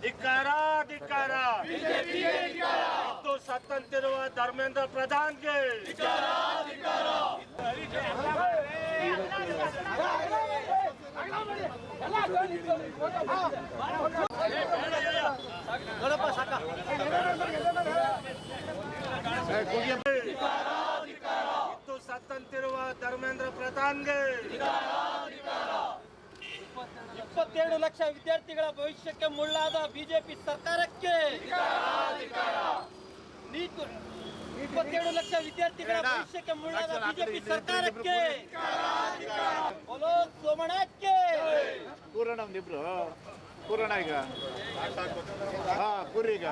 ಧಿಕ್ಕಾರ ಧಿಕ್ಕಾರ ಸತ್ತಂತಿರುವ ಧರ್ಮೇಂದ್ರ ಪ್ರಧಾನ್ಗೆ ಸತ್ತಂತಿರುವ ಧರ್ಮೇಂದ್ರ ಪ್ರಧಾನ್ಗೆ 27 ಲಕ್ಷ ವಿದ್ಯಾರ್ಥಿಗಳ ಭವಿಷ್ಯಕ್ಕೆ ಮುಳ್ಳಾದ ಬಿಜೆಪಿ ಸರ್ಕಾರಕ್ಕೆ 27 ಲಕ್ಷ ವಿದ್ಯಾರ್ಥಿಗಳ ಭವಿಷ್ಯಕ್ಕೆ ಮುಳ್ಳಾದ ಬಿಜೆಪಿ ಸರ್ಕಾರಕ್ಕೆ ಸೋಮಣ್ಣಕ್ಕೆ ಕೂರೋಣ ಒಂದಿಬ್ರು ಕೂರೋಣ ಈಗ ಕೂರಿ ಈಗ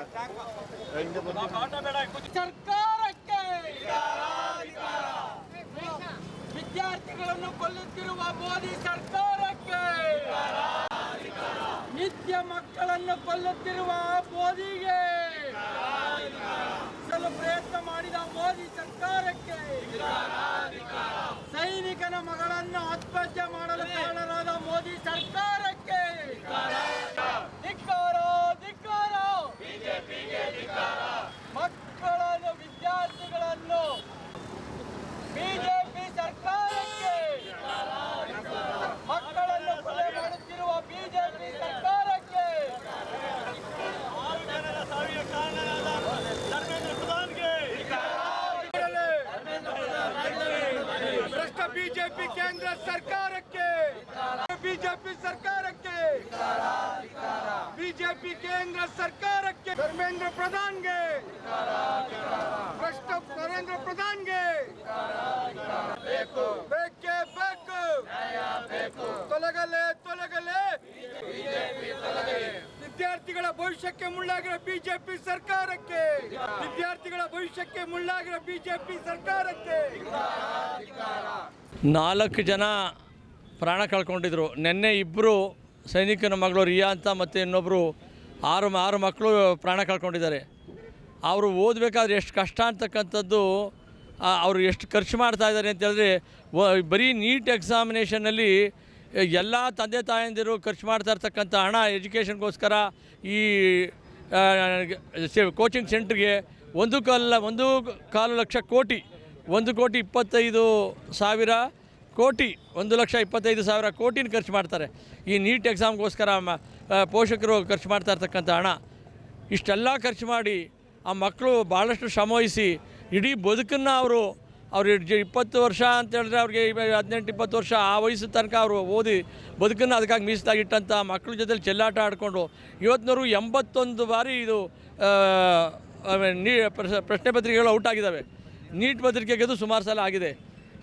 ಸರ್ಕಾರಕ್ಕೆ ವಿದ್ಯಾರ್ಥಿಗಳನ್ನು ಕೊಲ್ಲುತ್ತಿರುವ ಮೋದಿ ಸರ್ಕಾರಕ್ಕೆ ನಿತ್ಯ ಮಕ್ಕಳನ್ನು ಕೊಲ್ಲುತ್ತಿರುವ ಮೋದಿಗೆ ಪ್ರಯತ್ನ ಮಾಡಿದ ಮೋದಿ ಸರ್ಕಾರಕ್ಕೆ ಸೈನಿಕನ ಮಗಳನ್ನು ಆತ್ಮಹತ್ಯೆ ಮಾಡಲು ಕಾರಣರಾದ ಮೋದಿ ಸರ್ಕಾರಕ್ಕೆ ಧಿಕ್ಕಾರ ಧಿಕ್ಕಾರ ಮಕ್ಕಳನ್ನು ವಿದ್ಯಾರ್ಥಿಗಳನ್ನು ಬಿಜೆಪಿ ಸರ್ಕಾರಕ್ಕೆ ಮಕ್ಕಳನ್ನು ಕೊಲೆ ಮಾಡುತ್ತಿರುವ ಬಿಜೆಪಿ ಸರ್ಕಾರಕ್ಕೆ ಸಾವಿಗೆ ಕಾರಣರಾದ ಧರ್ಮೇಂದ್ರ ಪ್ರಧಾನ್ಗೆ ಭ್ರಷ್ಟ ಬಿಜೆಪಿ ಕೇಂದ್ರ ಸರ್ಕಾರಕ್ಕೆ ಬಿಜೆಪಿ ಸರ್ಕಾರಕ್ಕೆ ಬಿಜೆಪಿ ಕೇಂದ್ರ ಸರ್ಕಾರಕ್ಕೆ ಧರ್ಮೇಂದ್ರ ಪ್ರಧಾನ್ಗೆ ಭ್ರಷ್ಟ ನರೇಂದ್ರ ಪ್ರಧಾನ್ಗೆ ಬೇಕೇ ಬೇಕು ತೊಲಗಲೇ ತೊಲಗಲೇ ವಿದ್ಯಾರ್ಥಿಗಳ ಭವಿಷ್ಯಕ್ಕೆ ಮುಳ್ಳಾಗಿರೋ ಬಿಜೆಪಿ ಸರ್ಕಾರಕ್ಕೆ ವಿದ್ಯಾರ್ಥಿಗಳ ಭವಿಷ್ಯಕ್ಕೆ ಮುಳ್ಳಾಗಿರೋ ಬಿಜೆಪಿ ಸರ್ಕಾರಕ್ಕೆ 4 ಜನ ಪ್ರಾಣ ಕಳ್ಕೊಂಡಿದ್ರು. ನಿನ್ನೆ ಇಬ್ಬರು ಸೈನಿಕನ ಮಗಳು ರಿಯಾ ಅಂತ ಮತ್ತು ಇನ್ನೊಬ್ಬರು 6 ಮಕ್ಕಳು ಪ್ರಾಣ ಕಳ್ಕೊಂಡಿದ್ದಾರೆ. ಅವರು ಓದಬೇಕಾದ್ರೆ ಎಷ್ಟು ಕಷ್ಟ ಅಂತಕ್ಕಂಥದ್ದು ಅವರು ಎಷ್ಟು ಖರ್ಚು ಮಾಡ್ತಾಯಿದ್ದಾರೆ ಅಂತ ಹೇಳಿದ್ರೆ ಬರೀ ನೀಟ್ ಎಕ್ಸಾಮಿನೇಷನಲ್ಲಿ ಎಲ್ಲ ತಂದೆ ತಾಯಂದಿರು ಖರ್ಚು ಮಾಡ್ತಾ ಇರ್ತಕ್ಕಂಥ ಹಣ ಎಜುಕೇಷನ್ಗೋಸ್ಕರ ಈ ಕೋಚಿಂಗ್ ಸೆಂಟ್ರಿಗೆ 1.25 ಲಕ್ಷ ಕೋಟಿ 1,25,000 ಕೋಟಿ 1,25,000 ಕೋಟಿನ ಖರ್ಚು ಮಾಡ್ತಾರೆ. ಈ ನೀಟ್ ಎಕ್ಸಾಮ್ಗೋಸ್ಕರ ಪೋಷಕರು ಖರ್ಚು ಮಾಡ್ತಾ ಇರ್ತಕ್ಕಂಥ ಹಣ ಇಷ್ಟೆಲ್ಲ ಖರ್ಚು ಮಾಡಿ ಆ ಮಕ್ಕಳು ಭಾಳಷ್ಟು ಶ್ರಮವಹಿಸಿ ಇಡೀ ಬದುಕನ್ನು ಅವರು 20 ವರ್ಷ ಅಂತ ಹೇಳಿದ್ರೆ ಅವ್ರಿಗೆ 18-20 ವರ್ಷ ಆ ವಯಸ್ಸು ತನಕ ಅವರು ಓದಿ ಬದುಕನ್ನು ಅದಕ್ಕಾಗಿ ಮೀಸಲಾಗಿಟ್ಟಂಥ ಮಕ್ಕಳ ಜೊತೆಲಿ ಚೆಲ್ಲಾಟ ಆಡಿಕೊಂಡು ಇವತ್ತಿನವರು 81 ಬಾರಿ ಇದು ಪ್ರಶ್ನೆ ಪತ್ರಿಕೆಗಳು ಔಟ್ ಆಗಿದ್ದಾವೆ. ನೀಟ್ ಪತ್ರಿಕೆಗೆದು ಸುಮಾರು ಸಲ ಆಗಿದೆ.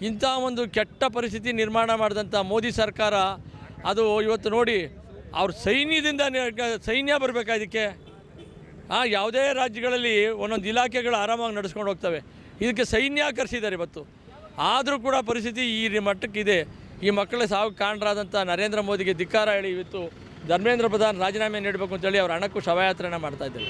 ಇಂಥ ಒಂದು ಕೆಟ್ಟ ಪರಿಸ್ಥಿತಿ ನಿರ್ಮಾಣ ಮಾಡಿದಂಥ ಮೋದಿ ಸರ್ಕಾರ ಅದು ಇವತ್ತು ನೋಡಿ ಅವ್ರ ಸೈನ್ಯ ಬರಬೇಕಾದಕ್ಕೆ ಯಾವುದೇ ರಾಜ್ಯಗಳಲ್ಲಿ ಒಂದೊಂದು ಇಲಾಖೆಗಳು ಆರಾಮಾಗಿ ನಡೆಸ್ಕೊಂಡು ಹೋಗ್ತವೆ. ಇದಕ್ಕೆ ಸೈನ್ಯ ಕರೆಸಿದ್ದಾರೆ ಇವತ್ತು. ಆದರೂ ಕೂಡ ಪರಿಸ್ಥಿತಿ ಈ ಮಟ್ಟಕ್ಕಿದೆ. ಈ ಮಕ್ಕಳ ಸಾವು ಕಾರಣರಾದಂಥ ನರೇಂದ್ರ ಮೋದಿಗೆ ಧಿಕ್ಕಾರ ಹೇಳಿ ಇವತ್ತು ಧರ್ಮೇಂದ್ರ ಪ್ರಧಾನ್ ರಾಜೀನಾಮೆ ನೀಡಬೇಕು ಅಂತೇಳಿ ಅವ್ರ ಹಣಕ್ಕೂ ಶವಯಾತ್ರೆಯನ್ನು ಮಾಡ್ತಾಯಿದ್ದಾರೆ.